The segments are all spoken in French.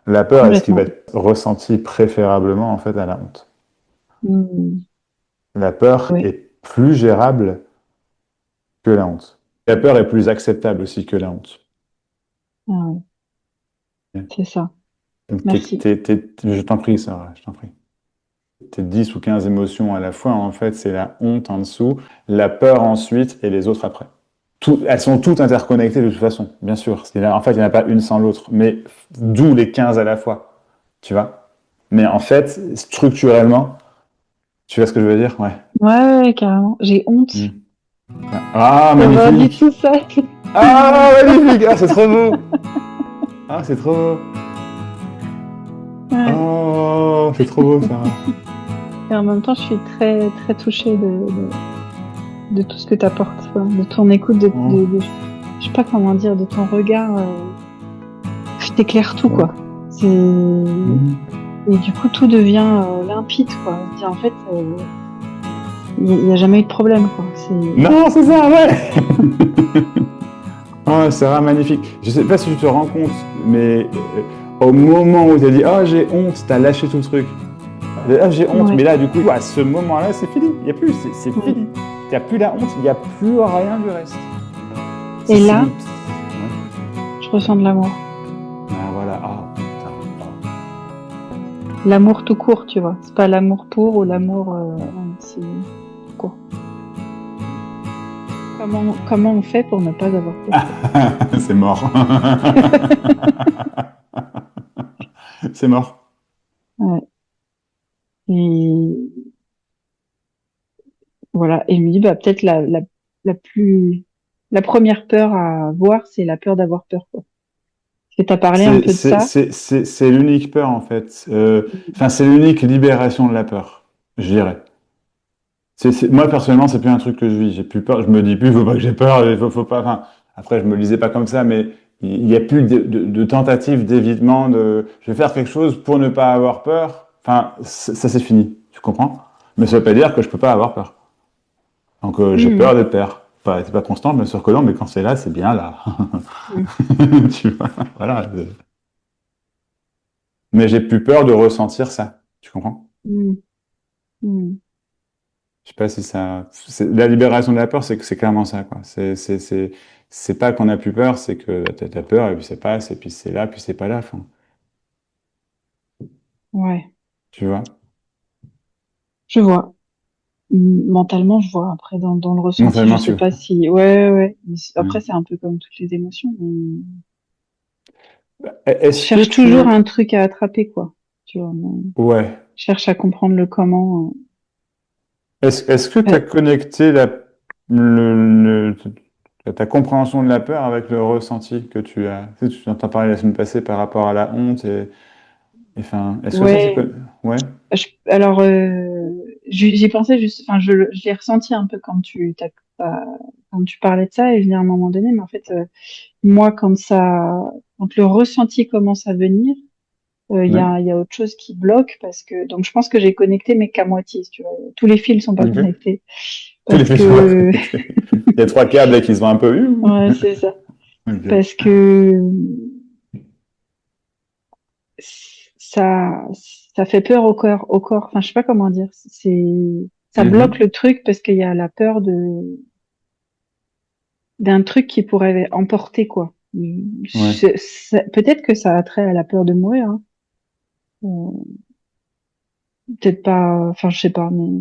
La peur est ce qui va complètement. être ressenti préférablement en fait à la honte. Mm. La peur Oui, est plus gérable que la honte. La peur est plus acceptable aussi que la honte. ah ouais, c'est ça. Donc, Merci. je t'en prie, Sarah, je t'en prie. Tes 10 ou 15 émotions à la fois, en fait, c'est la honte en dessous, la peur ensuite et les autres après. Elles sont toutes interconnectées de toute façon, bien sûr. En fait, il n'y en a pas une sans l'autre, mais d'où les 15 à la fois, tu vois. Mais en fait, structurellement, tu vois ce que je veux dire? Ouais. Ouais, ouais, carrément. J'ai honte. Hmm. Ah, Ça va dit magnifique! tout ça. Ah, magnifique! Ah, c'est trop beau! Ah, c'est trop beau! Ouais. Oh, c'est trop beau, Sarah. Et en même temps, je suis très, très touchée de tout ce que tu apportes, de ton écoute, Oh. je sais pas comment dire, de ton regard. Je t'éclaire tout, Ouais. quoi. Et du coup, tout devient limpide, quoi. On se dit, en fait, il y a jamais eu de problème, quoi. Non, c'est ça, ouais! Oh, Sarah, magnifique. Je sais pas si tu te rends compte, mais au moment où tu as dit «Oh, j'ai honte», tu as lâché tout le truc. Ah, j'ai honte, mais Ouais. là, du coup, à ce moment-là, c'est fini. Il n'y a plus, c'est Mm. fini. Tu n'as plus la honte, il n'y a plus rien du reste. Et C'est là, une... Ouais. je ressens de l'amour. Ah, voilà, ah, putain. L'amour tout court, tu vois. C'est pas l'amour pour ou l'amour, non, c'est tout court. Comment on fait pour ne pas avoir peur, quoi. C'est mort. C'est mort. Ouais. Et voilà. Et je me dis, bah, peut-être la première peur à voir, c'est la peur d'avoir peur, quoi. Parce que t'as parlé un peu de ça. C'est l'unique peur, en fait. Enfin, c'est l'unique libération de la peur, je dirais. Moi, personnellement, c'est plus un truc que je vis. J'ai plus peur. Je me dis plus, faut pas que j'ai peur. Faut pas. Enfin, après, je me le disais pas comme ça, mais il y a plus de tentatives d'évitement. Je vais faire quelque chose pour ne pas avoir peur. Enfin, ça, c'est fini. Tu comprends? Mais ça veut pas dire que je peux pas avoir peur. Donc, j'ai Mhm. peur d'être peur. C'est pas constant, bien sûr que non, mais quand c'est là, c'est bien là. Mhm. Tu vois? Voilà. Mais j'ai plus peur de ressentir ça. Tu comprends? Mhm. Mhm. Je sais pas si ça. La libération de la peur, c'est que c'est clairement ça, quoi. C'est pas qu'on a plus peur, c'est que t'as peur et puis ça passe et puis c'est là, puis c'est pas là. Enfin, Ouais, tu vois. je vois. Mentalement, je vois. Après, dans le ressenti, je Mentalement, tu sais vois. pas si. Ouais, ouais. Après, Ouais. c'est un peu comme toutes les émotions. Je Est-ce que cherche toujours tu. un truc à attraper, quoi. Tu vois, Ouais. je cherche à comprendre le comment. Est-ce que tu as Ouais. connecté ta compréhension de la peur avec le ressenti que tu as? Tu sais, tu en as parlé la semaine passée par rapport à la honte enfin, est-ce que ça c'est Ouais. ouais? Alors, j'y pensais juste. Enfin, je l'ai ressenti un peu quand tu parlais de ça, et je dis à un moment donné, mais en fait, moi, quand le ressenti commence à venir. Ouais. Il y a autre chose qui bloque donc je pense que j'ai connecté mais qu'à moitié, si tu vois. Tous les fils sont pas Ok. connectés Tous les parce films sont pas que connectés. Il y a trois câbles là, qui sont un peu eu. ouais, c'est ça. Ok. Parce que ça ça fait peur au corps. Enfin, je sais pas comment dire. Ça bloque Mhm. le truc parce qu'il y a la peur d'un truc qui pourrait emporter quoi. Ouais. Peut-être que ça a trait à la peur de mourir, hein. Euh, Peut-être pas, enfin je sais pas, mais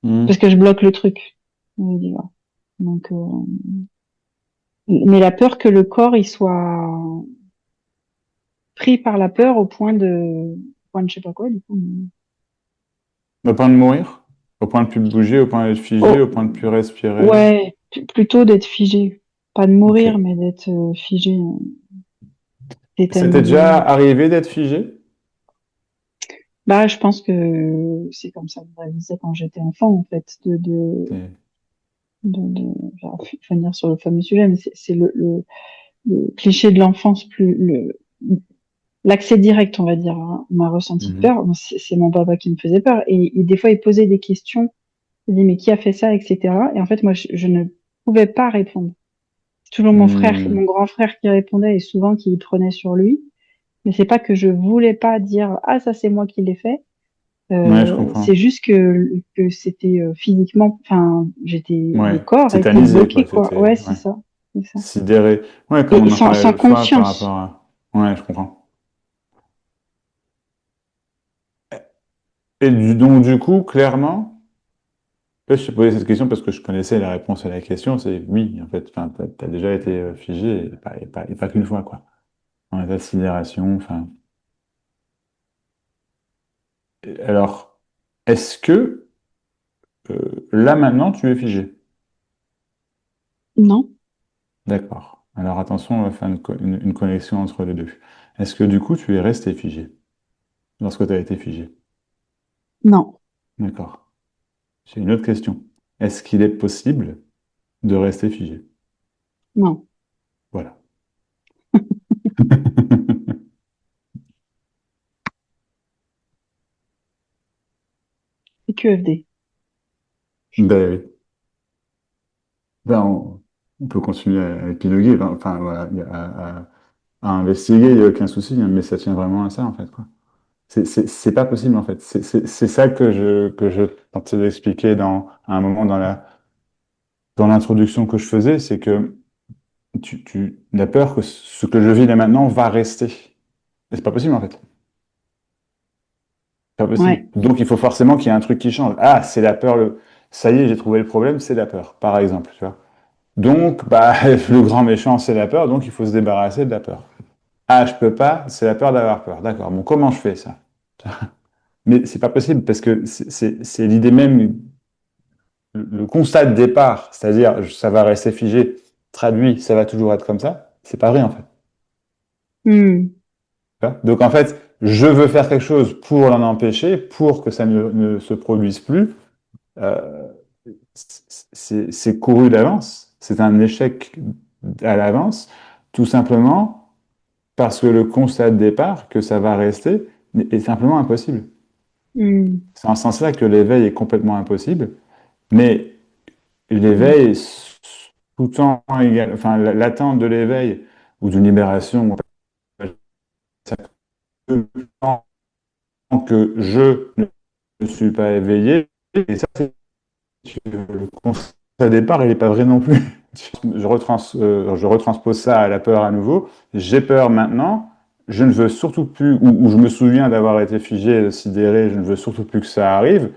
parce Mhm. que je bloque le truc. On va dire. Donc, mais la peur que le corps il soit pris par la peur au point de je sais pas quoi du coup. Au point de mourir, au point de plus bouger, au point d'être figé, au Oh point de plus respirer. ouais, plutôt d'être figé, pas de Ok. mourir, mais d'être figé, Ça t'est tétanisé. déjà arrivé d'être figé? Bah, je pense que c'est comme ça que je réalisais quand j'étais enfant en fait, C'est- je vais revenir sur le fameux sujet, mais c'est le cliché de l'enfance l'accès direct, on va dire, hein. On m'a ressenti Mhm. peur. Bon, c'est mon papa qui me faisait peur. Et des fois, il posait des questions. Il dit, mais qui a fait ça, etc. Et en fait, moi, je ne pouvais pas répondre. C'est toujours mon Mhm. grand frère qui répondait et souvent qui prenait sur lui. Mais c'est pas que je voulais pas dire, ah, ça, c'est moi qui l'ai fait. Ouais, je C'est comprends. juste que c'était physiquement, enfin, le Ouais, corps était tétanisé, quoi. bloqué, quoi. C'était, Ouais, ouais. c'est ça. Sidéré. Ouais, comme Et on en sans, parlait sans l'autre fois par rapport conscience. à... Ouais, je comprends. Et donc, du coup, clairement, là, je te posais cette question parce que je connaissais la réponse à la question, c'est oui, en fait. Enfin, t'as déjà été figé, et pas qu'une fois, quoi. En état de sidération, enfin... Alors, est-ce que, là, maintenant, tu es figé? Non, D'accord. Alors, attention, on va faire une connexion entre les deux. Est-ce que, du coup, tu es resté figé lorsque tu as été figé? non, D'accord. J'ai une autre question. Est-ce qu'il est possible de rester figé? non. Voilà. C'est QFD. Ben oui. Ben, on peut continuer à épiloguer, enfin, voilà, à investiguer, il n'y a aucun souci, hein, mais ça tient vraiment à ça, en fait, quoi. C'est pas possible, en fait. C'est ça que je tentais d'expliquer à un moment dans l'introduction que je faisais, c'est que la peur que ce que je vis là maintenant va rester. Et c'est pas possible, en fait. C'est pas possible. Ouais. Donc, il faut forcément qu'il y ait un truc qui change. Ah, c'est la peur, ça y est, j'ai trouvé le problème, c'est la peur, par exemple, tu vois. Donc, bah, le grand méchant, c'est la peur, donc il faut se débarrasser de la peur. Ah, je peux pas, c'est la peur d'avoir peur. D'accord, bon, comment je fais ça? Mais c'est pas possible parce que c'est l'idée même, le constat de départ, c'est-à-dire ça va rester figé, traduit, ça va toujours être comme ça, c'est pas vrai en fait. Hmm. Tu vois. Donc en fait, je veux faire quelque chose pour l'en empêcher, pour que ça ne se produise plus. Euh, c'est couru d'avance, c'est un échec à l'avance, tout simplement parce que le constat de départ, que ça va rester, est simplement impossible. Hmm. C'est en ce sens-là que l'éveil est complètement impossible, mais Hmm. l'éveil, tout en égal, enfin, l'attente de l'éveil ou d'une libération, on appelle ça tant que je ne suis pas éveillé, et ça, c'est le constat de départ, il n'est pas vrai non plus. Je retranspose ça à la peur à nouveau. J'ai peur maintenant. Je ne veux surtout plus, ou je me souviens d'avoir été figé, sidéré, je ne veux surtout plus que ça arrive.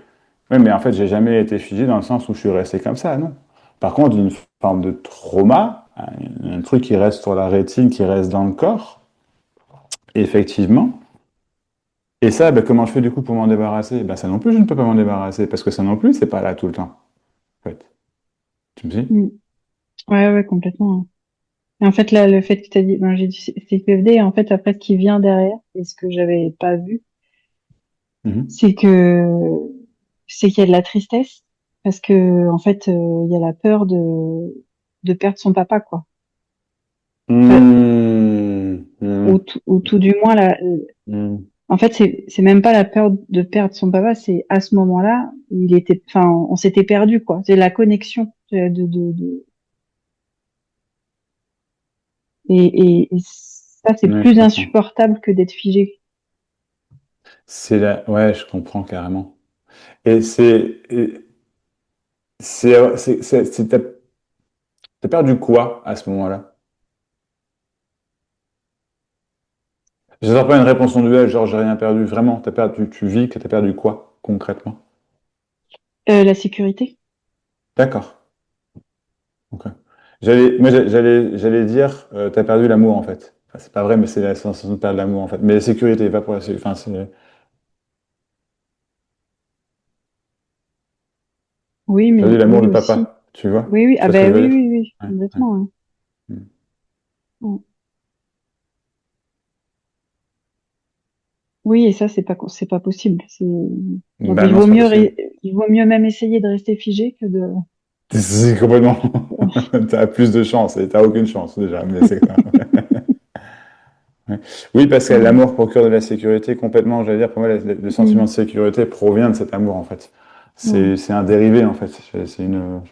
Oui, mais en fait, j'ai jamais été figé dans le sens où je suis resté comme ça, non. Par contre, une forme de trauma, un truc qui reste sur la rétine, qui reste dans le corps, effectivement. Et ça, ben, comment je fais du coup pour m'en débarrasser? Ben, ça non plus, je ne peux pas m'en débarrasser, parce que ça non plus, c'est pas là tout le temps. En fait. Tu me dis? Hmm. Ouais, ouais, complètement, hein. Et en fait, là, le fait que tu as dit, ben, j'ai dit CQFD, et en fait, après, ce qui vient derrière, et ce que j'avais pas vu, Mhm. c'est c'est qu'il y a de la tristesse, parce que, en fait, il y a la peur de perdre son papa, quoi. Enfin, Mmh, mmh, ou tout du moins, mmh. en fait, c'est même pas la peur de perdre son papa, c'est à ce moment-là, enfin, on s'était perdu, quoi. C'est la connexion et ça, c'est Ouais, je plus comprends. insupportable que d'être figé. Ouais, je comprends carrément. Et t'as perdu quoi à ce moment-là? Je n'attends pas une réponse en duel, genre j'ai rien perdu. Vraiment, tu vis que t'as perdu quoi, concrètement? La sécurité. D'accord. Ok. J'allais dire, t'as perdu l'amour en fait. Enfin, c'est pas vrai, mais c'est la sensation de perdre l'amour en fait. Mais la sécurité, pas pour la sécurité. Enfin, Oui, t'as perdu mais l'amour oui de aussi. papa, tu vois? Oui, oui. Tu Ah vois ce que je ben veux oui, dire? oui, oui, Ouais, ouais. complètement, hein. Mm. Ouais. Oui, et ça, c'est pas possible. Donc Bah non, c'est pas possible. il vaut mieux même essayer de rester figé que de. C'est complètement. T'as plus de chance et t'as aucune chance déjà, mais c'est quoi. Ouais. Oui, parce que Mm. l'amour procure de la sécurité complètement. J'allais dire, pour moi, le sentiment de Mm. sécurité provient de cet amour en fait. Ouais. C'est un dérivé en fait. C'est une.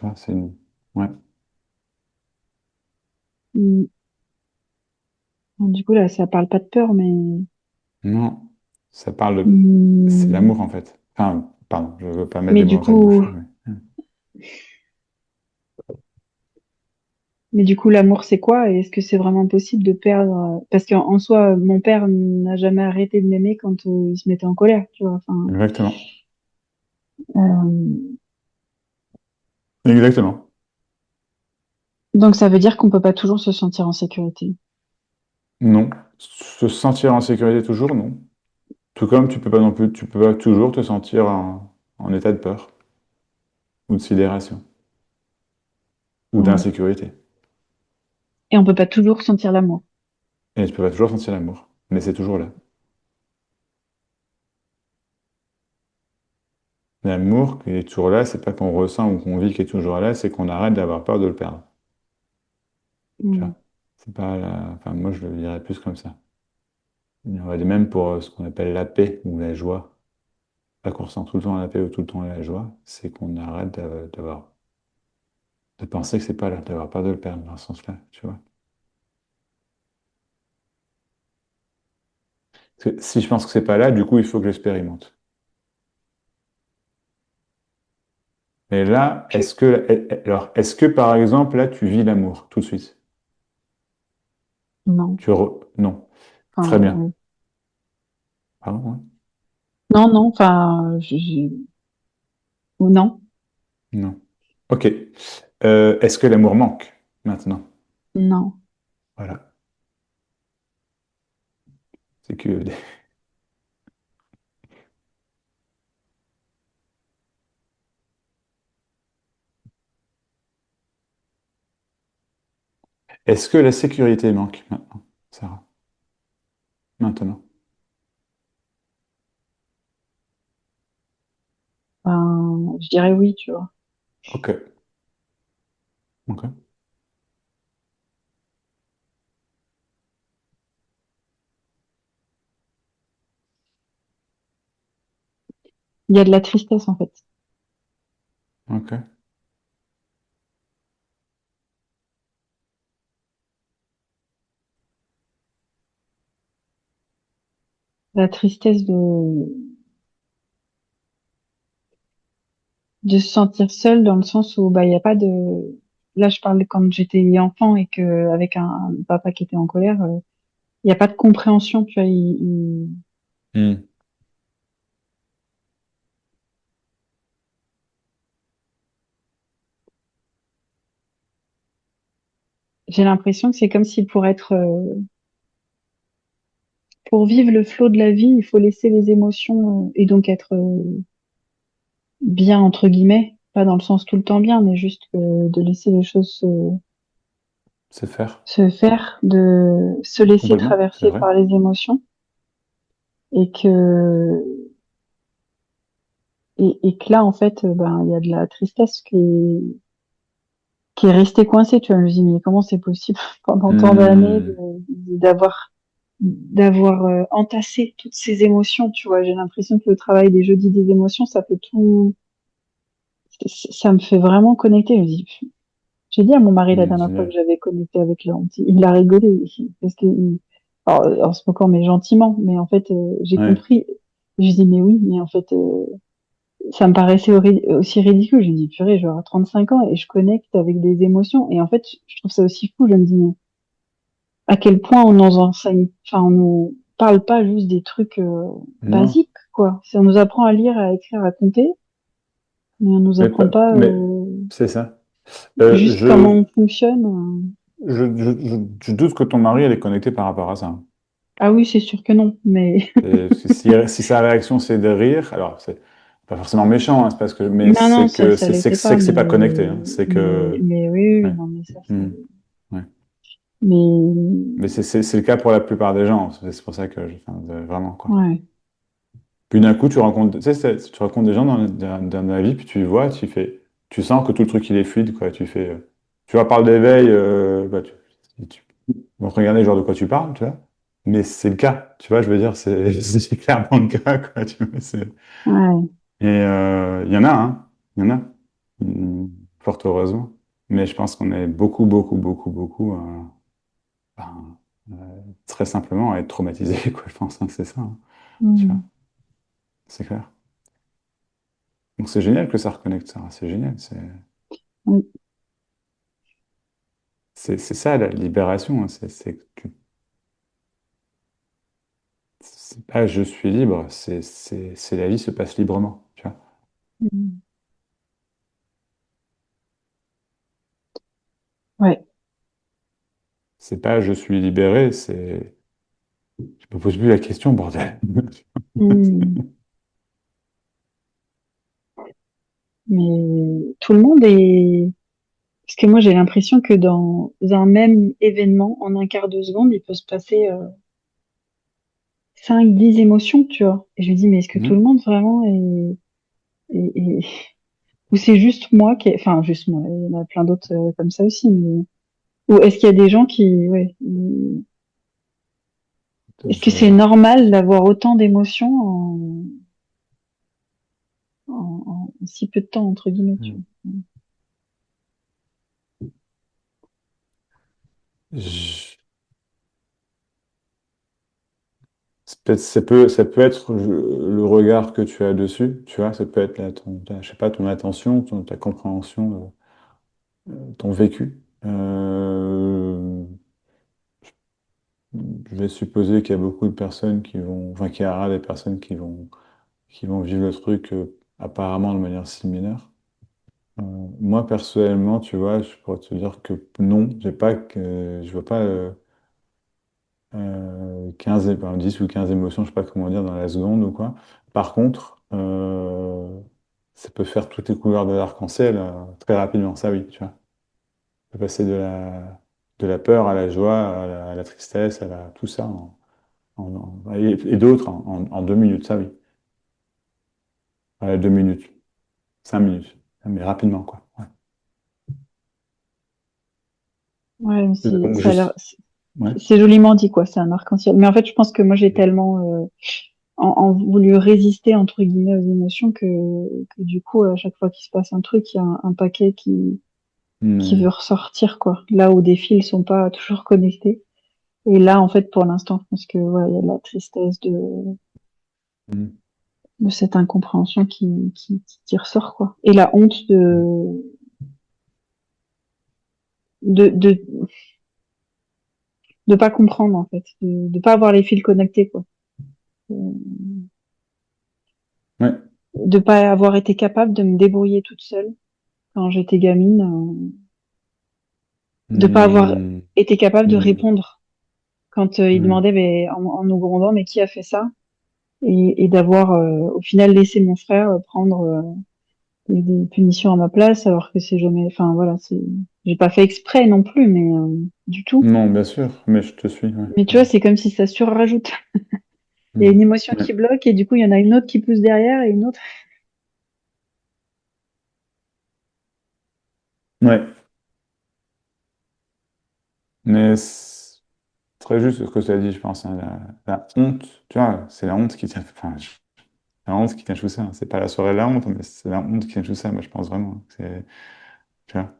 Ouais. Mm. Du coup, là, ça parle pas de peur, mais, Non, ça parle de... C'est l'amour, en hum, fait. Enfin, pardon, je veux pas mettre mais des mots du dans ta bouche, coup, là, mais... l'amour, c'est quoi? Et est-ce que c'est vraiment possible de perdre? Parce qu'en en soi, mon père n'a jamais arrêté de m'aimer quand il se mettait en colère, tu vois. Enfin, Exactement. euh, Exactement. donc ça veut dire qu'on peut pas toujours se sentir en sécurité. Non. Se sentir en sécurité toujours, non. Tout comme tu peux pas non plus, tu peux pas toujours te sentir en état de peur ou de sidération ou Ouais. d'insécurité. Et on peut pas toujours sentir l'amour. Et tu peux pas toujours sentir l'amour, mais c'est toujours là. L'amour qui est toujours là, c'est pas qu'on ressent ou qu'on vit qui est toujours là, c'est qu'on arrête d'avoir peur de le perdre. Tu Mm. vois? C'est pas enfin, moi, je le dirais plus comme ça. On va dire même pour ce qu'on appelle la paix ou la joie. Pas qu'on ressent tout le temps la paix ou tout le temps la joie, c'est qu'on arrête de penser que c'est pas là, d'avoir peur de le perdre dans ce sens-là, tu vois. Parce que si je pense que c'est pas là, du coup, il faut que j'expérimente. Mais là, Tu- alors, est-ce que par exemple, là, tu vis l'amour tout de suite? Non. Non. Enfin, Très bien. oui. Pardon, ouais. Non, non. Enfin, ou non, Non. Ok. Est-ce que l'amour manque maintenant? non. Voilà. C'est que. Est-ce que la sécurité manque maintenant, Sarah? Maintenant. Enfin, je dirais oui, tu vois. Ok. Ok. Il y a de la tristesse en fait. Ok. La tristesse de se sentir seul dans le sens où bah il y a pas de. Là, je parle de quand j'étais enfant et que avec un papa qui était en colère, il n'y a pas de compréhension, tu vois. Hmm. J'ai l'impression que c'est comme si pour vivre le flot de la vie, il faut laisser les émotions et donc être bien entre guillemets, pas dans le sens tout le temps bien, mais juste de laisser les choses C'est faire. se faire, de se laisser Complètement, c'est traverser vrai. par les émotions et et que là en fait ben il y a de la tristesse qui est restée coincée, tu vois. Je me dis mais comment c'est possible pendant tant d'années Hmm. d'avoir entassé toutes ces émotions, tu vois. J'ai l'impression que le travail des jeudis des émotions, ça fait tout, ça me fait vraiment connecter. Je me dis, j'ai dit à mon mari la Mais dernière fois que génial. j'avais connecté avec l'anti, il a rigolé parce que alors, en se moquant mais gentiment, mais en fait j'ai Ouais. compris. Je lui dis mais oui, mais en fait ça me paraissait aussi ridicule. J'ai dit purée, j'aurai 35 ans et je connecte avec des émotions et en fait je trouve ça aussi fou. Je me dis mais à quel point on nous enseigne, enfin on nous parle pas juste des trucs Non. basiques quoi. Si on nous apprend à lire, à écrire, à compter, mais on nous apprend pas Mais c'est ça. juste comment on fonctionne. Je doute que ton mari, elle est connecté par rapport à ça. Ah oui, c'est sûr que non, mais Parce que si sa réaction c'est de rire, alors c'est pas forcément méchant, hein, c'est parce que, mais non, non, c'est ça, que ça l'était c'est pas, que c'est pas connecté, hein, c'est que mais oui, oui, ouais. non, mais ça, c'est, Hmm. Ouais. Mais mais, c'est le cas pour la plupart des gens. C'est pour ça que enfin, vraiment quoi. ouais, Puis d'un coup tu rencontres, tu sais, tu rencontres des gens dans la vie, puis tu les vois, tu sens que tout le truc il est fluide quoi. Tu fais, tu vois, parle d'éveil, bah, tu vont te regarder genre de quoi tu parles, tu vois. Mais c'est le cas, tu vois, je veux dire, c'est clairement le cas, quoi, tu vois. ouais, Et il y en a, hein, il y en a, fort heureusement. Mais je pense qu'on est beaucoup, beaucoup, beaucoup, beaucoup. très simplement à être traumatisé, quoi, je pense, hein, c'est ça, hein, tu vois, Mm. c'est clair. Donc c'est génial que ça reconnecte ça, c'est génial, Oui. c'est ça la libération, hein, c'est pas je suis libre, c'est la vie se passe librement, tu vois. Mm. Ouais. C'est pas je suis libéré, c'est je me pose plus la question, bordel. Mm. Mais tout le monde est... Parce que moi, j'ai l'impression que dans un même événement, en un quart de seconde, il peut se passer 5, 10 émotions, tu vois. Et je me dis, mais est-ce que tout le Mhm. monde vraiment est... est- Ou c'est juste moi qui... Enfin, juste moi, il y en a plein d'autres comme ça aussi. Mais... Ou est-ce qu'il y a des gens qui... Ouais, est-ce que c'est Je- normal d'avoir autant d'émotions en si peu de temps, entre guillemets, tu vois. je- ça peut être le regard que tu as dessus, tu vois, ça peut être je sais pas, ton attention, ta compréhension, ton vécu. Je vais supposer qu'il y a beaucoup de personnes enfin, qu'il y aura des personnes qui vont vivre le truc apparemment de manière similaire. Euh, Moi, personnellement, tu vois, je pourrais te dire que non, je vois pas 10 ou 15 émotions, je sais pas comment dire, dans la seconde ou quoi. Par contre, ça peut faire toutes les couleurs de l'arc-en-ciel très rapidement, ça oui, tu vois. Ça peut passer de la peur à la joie, à la tristesse, tout ça, et d'autres en 2 minutes, ça oui. 2 minutes, 5 minutes, mais rapidement, quoi. Ouais. Ouais, mais Donc, ça a l'air, ouais. c'est joliment dit, quoi. C'est un arc-en-ciel. Mais en fait, je pense que moi, j'ai tellement en voulu résister, entre guillemets, aux émotions que du coup, à chaque fois qu'il se passe un truc, il y a un paquet qui veut Mais, ressortir, quoi. Là où des fils sont pas toujours connectés. Et là, en fait, pour l'instant, je pense que, ouais, il y a de la tristesse mm, de cette incompréhension qui ressort, quoi. Et la honte de de pas comprendre, en fait. De pas avoir les fils connectés, quoi. Euh, ouais. De pas avoir été capable de me débrouiller toute seule quand j'étais gamine, de pas avoir Mm, été capable de mm, répondre quand il mm, demandait mais, en nous grondant mais qui a fait ça et d'avoir au final laissé mon frère prendre des punitions à ma place alors que c'est jamais enfin voilà c'est j'ai pas fait exprès non plus mais du tout non, bien sûr, mais je te suis, ouais. mais tu vois c'est comme si ça surrajoute il y a Mm, une émotion ouais. qui bloque et du coup il y en a une autre qui pousse derrière et une autre Ouais. Mais c'est très juste ce que tu as dit, je pense, hein, la honte, tu vois, c'est la honte qui tient, enfin, la honte qui tient tout ça. C'est pas la soirée de la honte, mais c'est la honte qui tient tout ça, moi, je pense vraiment. Tu vois,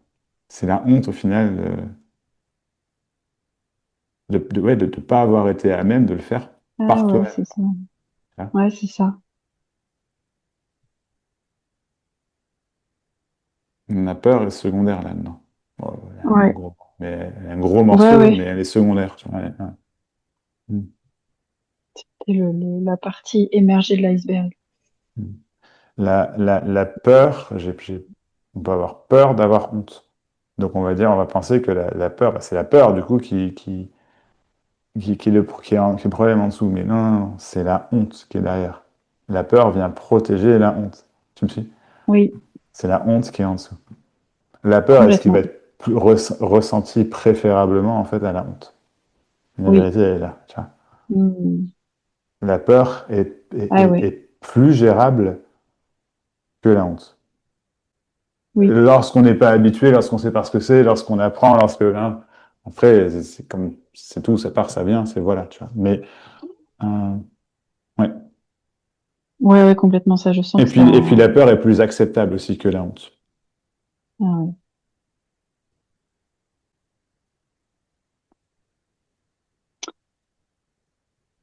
c'est la honte, au final, ouais, de ne pas avoir été à même de le faire ah par ouais toi-même. c'est ça Tu vois. ouais c'est ça La peur est secondaire là-dedans. Bon, elle a ouais un gros ouais morceau, ouais mais elle est secondaire. Tu vois, ouais. Mm. c'est la partie émergée de l'iceberg Mm. La peur, on peut avoir peur d'avoir honte. Donc on va dire, on va penser que la peur, bah, c'est la peur du coup qui est le problème en dessous. Mais non, non, non, c'est la honte qui est derrière. La peur vient protéger la honte. Tu me suis? oui C'est la honte qui est en dessous. La peur est ce qui va complètement être ressenti préférablement en fait à la honte. La oui vérité elle est là. Tu vois. Hmm. La peur Ah ouais, est plus gérable que la honte. oui, Lorsqu'on n'est pas habitué, lorsqu'on sait pas ce que c'est, lorsqu'on apprend, hein, après, c'est tout, ça part, ça vient, c'est voilà, tu vois. Mais, euh, ouais. ouais, ouais, complètement ça. Je sens que ça. Et puis la peur est plus acceptable aussi que la honte. Ah ouais.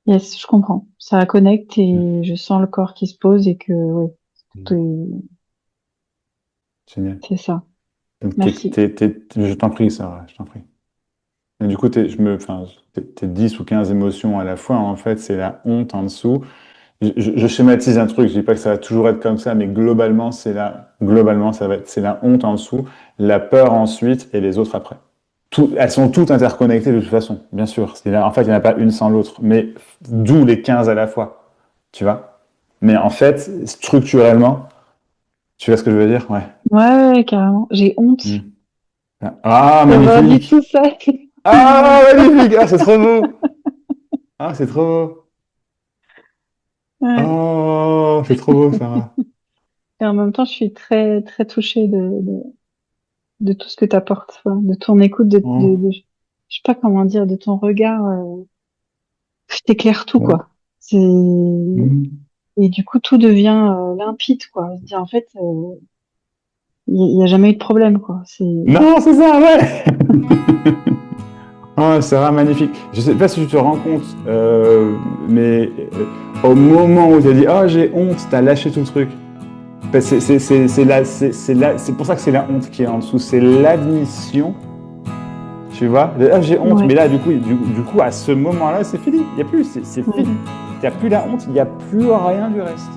Yes, je comprends. Ça connecte et je sens le corps qui se pose et que, oui, Génial. c'est ça. Donc, Merci. je t'en prie, Sarah, je t'en prie. Et du coup, enfin, t'es 10 ou 15 émotions à la fois. En fait, c'est la honte en dessous. Je schématise un truc, je dis pas que ça va toujours être comme ça, mais globalement, c'est la honte en dessous, la peur ensuite et les autres après. Elles sont toutes interconnectées de toute façon, bien sûr. En fait, il n'y en a pas une sans l'autre, mais d'où les 15 à la fois, tu vois. Mais en fait, structurellement, tu vois ce que je veux dire? Ouais. Ouais, ouais, carrément. J'ai honte Hmm. Ah, d'avoir dit magnifique! tout ça. Ah, magnifique! Ah, c'est trop beau! Ah, c'est trop beau! Ouais. Oh, c'est trop beau, Sarah. Et en même temps, je suis très, très touchée de tout ce que tu apportes, de ton écoute, Oh. je sais pas comment dire, de ton regard, t'éclaires tout, Ouais. quoi. C'est, Hmm. et du coup, tout devient limpide, quoi. Je dis, en fait, il y a jamais eu de problème, quoi. C'est, Non, c'est ça, ouais! Oh, Sarah, magnifique. Je sais pas si tu te rends compte, mais au moment où tu as dit «Oh, j'ai honte», tu as lâché tout le truc. C'est pour ça que c'est la honte qui est en dessous. C'est l'admission, tu vois. «Ah, j'ai honte», mais ouais, là, du coup, à ce moment-là, c'est fini. Il n'y a plus, c'est ouais. fini. Il n'y a plus la honte, il n'y a plus rien du reste.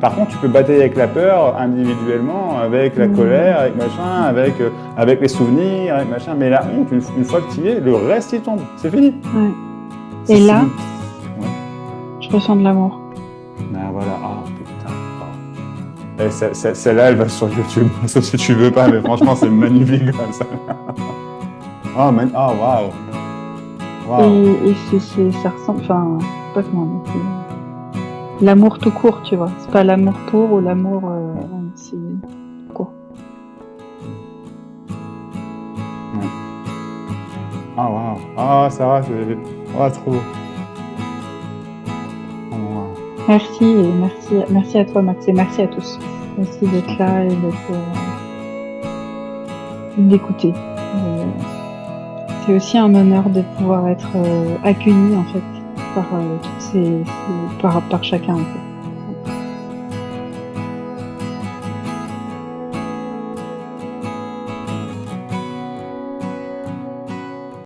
Par contre, tu peux batailler avec la peur individuellement, avec la colère, Hum, avec machin, avec les souvenirs, avec machin. Mais la honte, une fois que tu y es, le reste, il tombe. C'est fini. ouais. C'est Et c'est là, le. Ouais. je ressens de l'amour. Ben voilà. Ah putain. Oh. Celle-là, elle va sur YouTube. Sauf si tu veux pas, mais franchement, c'est magnifique comme ça. Oh, oh waouh. Waouh. Et ça ressemble, enfin, je sais pas comment dire, c'est l'amour tout court, tu vois. C'est pas l'amour pour ou l'amour, Ouais. ouais, c'est tout court. Ouais. Ah waouh. Ah, ça va, c'est. Oh, trop beau. Oh, waouh. Merci et merci à toi, Max, et merci à tous. Merci Je d'être t'en prie. là et d'écouter. C'est aussi un honneur de pouvoir être accueilli, en fait, par par chacun, en fait.